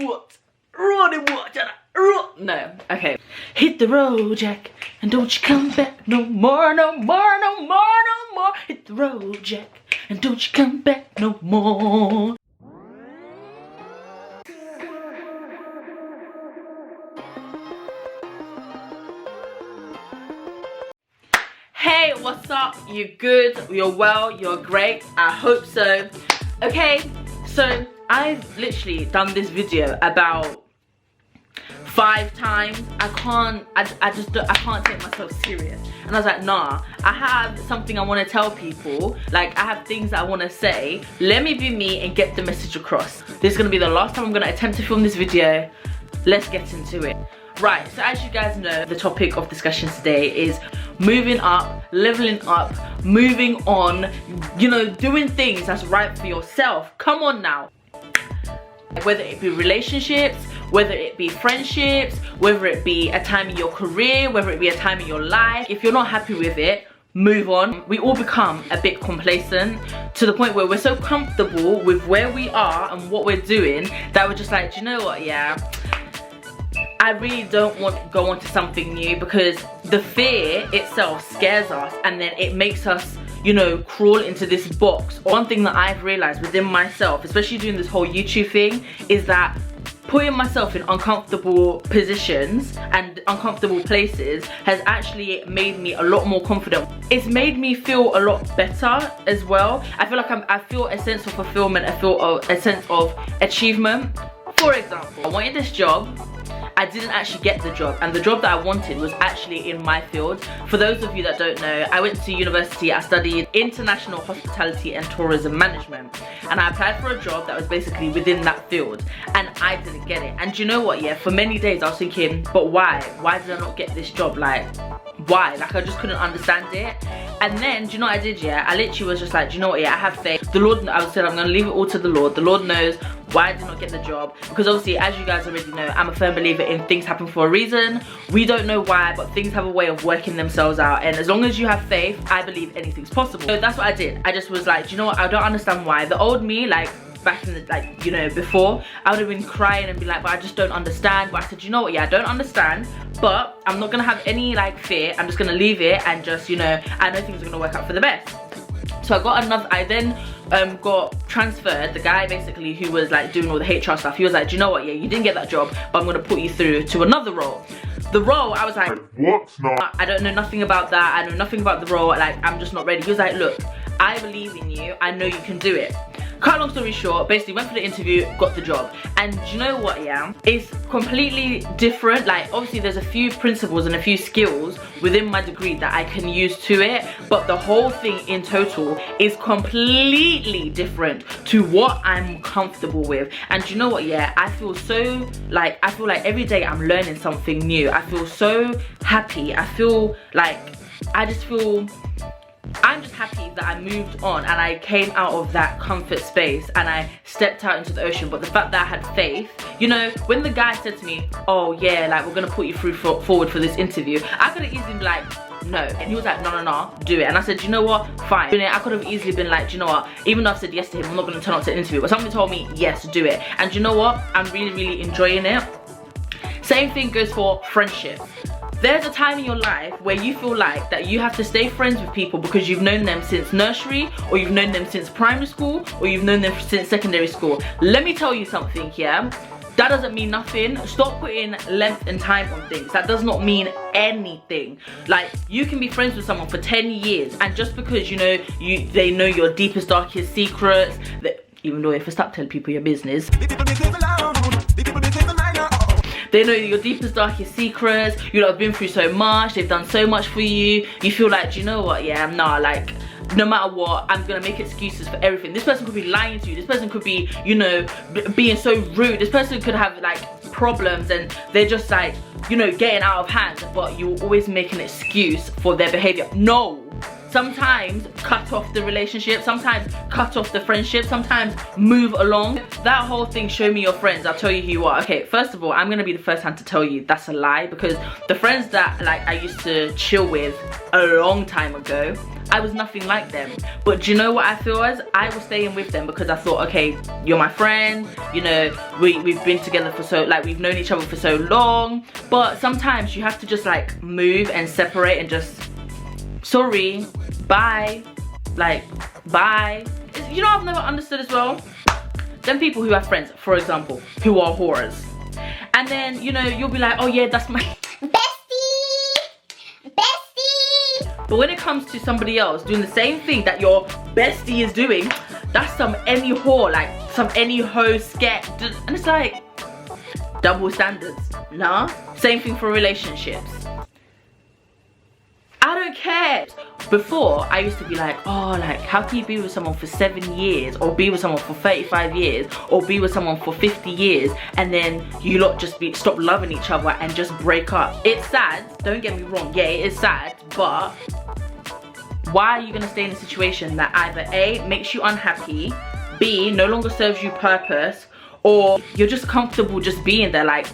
what? Running what? No, okay. Hit the road, Jack, and don't you come back no more, no more, no more, no more. Hit the road, Jack, and don't you come back no more. Hey, what's up? You good? You're well? You're great? I hope so. Okay, so I've literally done this video about 5 times. I can't take myself serious. And I was like, nah, I have something I want to tell people. Like, I have things I want to say. Let me be me and get the message across. This is going to be the last time I'm going to attempt to film this video. Let's get into it. Right, so as you guys know, the topic of discussion today is moving up, leveling up, moving on, you know, doing things that's right for yourself. Come on now. Whether it be relationships, whether it be friendships, whether it be a time in your career, whether it be a time in your life, if you're not happy with it, move on. We all become a bit complacent to the point where we're so comfortable with where we are and what we're doing that we're just like, do you know what, yeah, I really don't want to go on to something new, because the fear itself scares us and then it makes us, you know, crawl into this box. One thing that I've realized within myself, especially doing this whole YouTube thing, is that putting myself in uncomfortable positions and uncomfortable places has actually made me a lot more confident. It's made me feel a lot better as well. I feel like I feel a sense of fulfillment, I feel a sense of achievement. For example, I wanted this job. I didn't actually get the job, and the job that I wanted was actually in my field. For those of you that don't know, I went to university. I studied international hospitality and tourism management, and I applied for a job that was basically within that field, and I didn't get it. And do you know what, yeah, for many days I was thinking, but why did I not get this job? Like, why? Like, I just couldn't understand it. And then, do you know what I did? Yeah, I literally was just like, do you know what, yeah, I have faith. The Lord, I said, I'm gonna leave it all to the Lord. The Lord knows why I did not get the job, because obviously, as you guys already know, I'm a firm believer in things happen for a reason. We don't know why, but things have a way of working themselves out, and as long as you have faith, I believe anything's possible. So that's what I did. I just was like, do you know what, I don't understand why. The old me, like back in the, like, you know, before, I would have been crying and be like, but I just don't understand. But I said, you know what, yeah, I don't understand, but I'm not gonna have any like fear. I'm just gonna leave it and just, you know, I know things are gonna work out for the best. So I then got transferred. The guy basically who was like doing all the HR stuff, he was like, do you know what, yeah, you didn't get that job, but I'm gonna put you through to another role. The role, I was like, what's not? I don't know nothing about that. I know nothing about the role. Like, I'm just not ready. He was like, look, I believe in you. I know you can do it. Cut long story short, basically went for the interview, got the job. And do you know what, yeah? It's completely different. Like, obviously there's a few principles and a few skills within my degree that I can use to it, but the whole thing in total is completely different to what I'm comfortable with. And do you know what, yeah? I feel like every day I'm learning something new. I feel so happy. I feel like, I'm just happy that I moved on and I came out of that comfort space and I stepped out into the ocean. But the fact that I had faith, you know, when the guy said to me, oh yeah, like, we're gonna put you forward for this interview, I could have easily been like, no. And he was like, no, do it. And I said, you know what, fine. You know, I could have easily been like, do you know what, even though I've said yes to him, I'm not gonna turn up to the interview, but something told me, yes, do it. And do you know what, I'm really enjoying it. Same thing goes for friendship. There's a time in your life where you feel like that you have to stay friends with people because you've known them since nursery, or you've known them since primary school, or you've known them since secondary school. Let me tell you something here. That doesn't mean nothing. Stop putting length and time on things. That does not mean anything. Like, you can be friends with someone for 10 years, and just because, you know, they know your deepest, darkest secrets, even though if I stop telling people your business, they know your deepest, darkest secrets. You lot have been through so much. They've done so much for you. You feel like, do you know what? Yeah, nah, like, no matter what, I'm gonna make excuses for everything. This person could be lying to you. This person could be, you know, being so rude. This person could have like problems and they're just like, you know, getting out of hand. But you always make an excuse for their behavior. No. sometimes cut off the relationship, sometimes cut off the friendship, sometimes move along. That whole thing, show me your friends, I'll tell you who you are. Okay, first of all, I'm gonna be the first hand to tell you that's a lie, because the friends that like I used to chill with a long time ago, I was nothing like them. But do you know what I feel as? I was staying with them because I thought, okay, you're my friend, you know, we've been together for so, like, we've known each other for so long. But sometimes you have to just like move and separate and just, sorry, bye, like, bye. You know, I've never understood as well, them people who have friends, for example, who are whores, and then, you know, you'll be like, oh yeah, that's my but when it comes to somebody else doing the same thing that your bestie is doing, that's some any whore, like some any hoe scat, and it's like double standards. Nah. Same thing for relationships. I don't care. Before, I used to be like, oh, like, how can you be with someone for 7 years, or be with someone for 35 years, or be with someone for 50 years, and then you lot just stop loving each other and just break up? It's sad, don't get me wrong, yeah, it is sad, but why are you gonna stay in a situation that either A, makes you unhappy, B, no longer serves you purpose, or you're just comfortable just being there, like,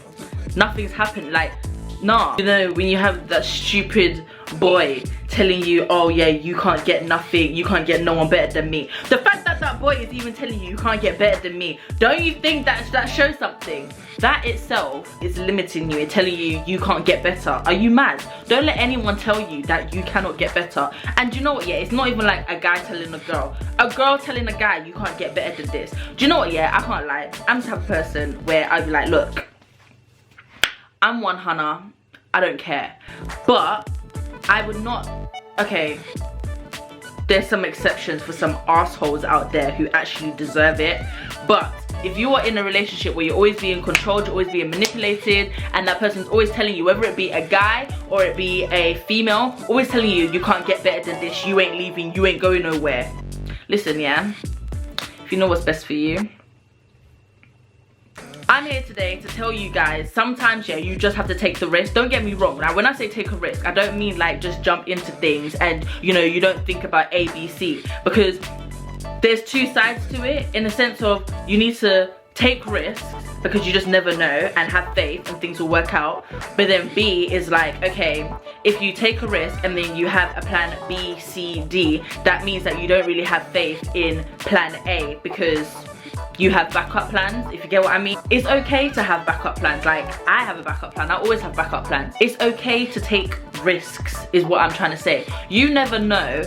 nothing's happened, like, nah. You know, when you have that stupid boy telling you, oh yeah, you can't get nothing, you can't get no one better than me. The fact that that boy is even telling you can't get better than me, don't you think that shows something? That itself is limiting you and telling you you can't get better. Are you mad? Don't let anyone tell you that you cannot get better. And do you know what, yeah, it's not even like a guy telling a girl telling a guy you can't get better than this. Do you know what, yeah, I can't lie, I'm the type of person where I'd be like, look, I'm one Hannah, I don't care, but I would not, okay, there's some exceptions for some assholes out there who actually deserve it, but if you are in a relationship where you're always being controlled, you're always being manipulated, and that person's always telling you, whether it be a guy or it be a female, always telling you you can't get better than this, you ain't leaving, you ain't going nowhere. Listen, yeah, if you know what's best for you, I'm here today to tell you guys, sometimes, yeah, you just have to take the risk. Don't get me wrong. Now, when I say take a risk, I don't mean like just jump into things and, you know, you don't think about A, B, C. Because there's two sides to it, in the sense of you need to take risks because you just never know, and have faith and things will work out. But then B is like, okay, if you take a risk and then you have a plan B, C, D, that means that you don't really have faith in plan A, because you have backup plans, if you get what I mean. It's okay to have backup plans. Like, I have a backup plan, I always have backup plans. It's okay to take risks, is what I'm trying to say. You never know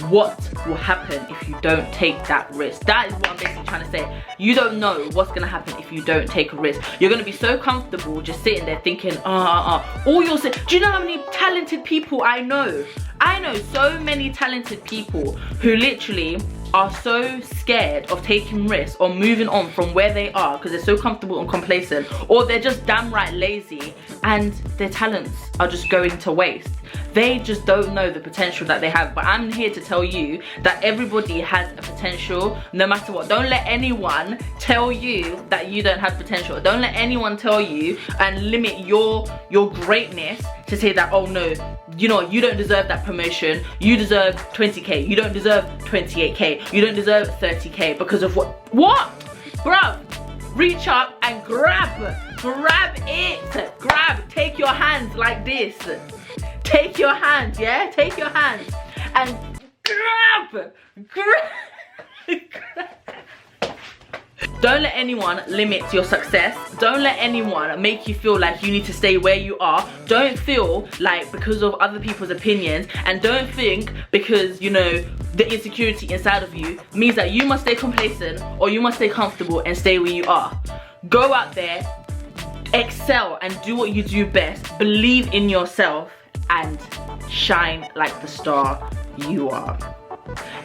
what will happen if you don't take that risk. That is what I'm basically trying to say. You don't know what's gonna happen if you don't take a risk. You're gonna be so comfortable just sitting there thinking, all you'll say. Do you know how many talented people I know? I know so many talented people who literally are so scared of taking risks or moving on from where they are because they're so comfortable and complacent, or they're just damn right lazy and their talents are just going to waste. They just don't know the potential that they have. But I'm here to tell you that everybody has a potential, no matter what. Don't let anyone tell you that you don't have potential. Don't let anyone tell you and limit your greatness to say that, oh no, you know, you don't deserve that promotion, you deserve 20k, you don't deserve 28k, you don't deserve 30k because of what? Bruv, reach up and grab it, take your hands like this, take your hands, yeah, take your hands and grab. Don't let anyone limit your success. Don't let anyone make you feel like you need to stay where you are. Don't feel like because of other people's opinions, and don't think because, you know, the insecurity inside of you means that you must stay complacent or you must stay comfortable and stay where you are. Go out there, excel and do what you do best. Believe in yourself and shine like the star you are.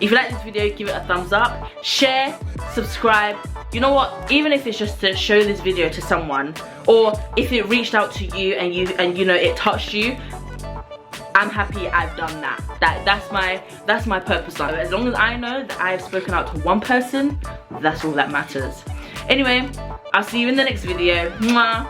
If you like this video, give it a thumbs up, share, subscribe. You know what, even if it's just to show this video to someone, or if it reached out to you and you know it touched you, I'm happy I've done that. That's my purpose. As long as I know that I've spoken out to one person, that's all that matters. Anyway, I'll see you in the next video. Mwah.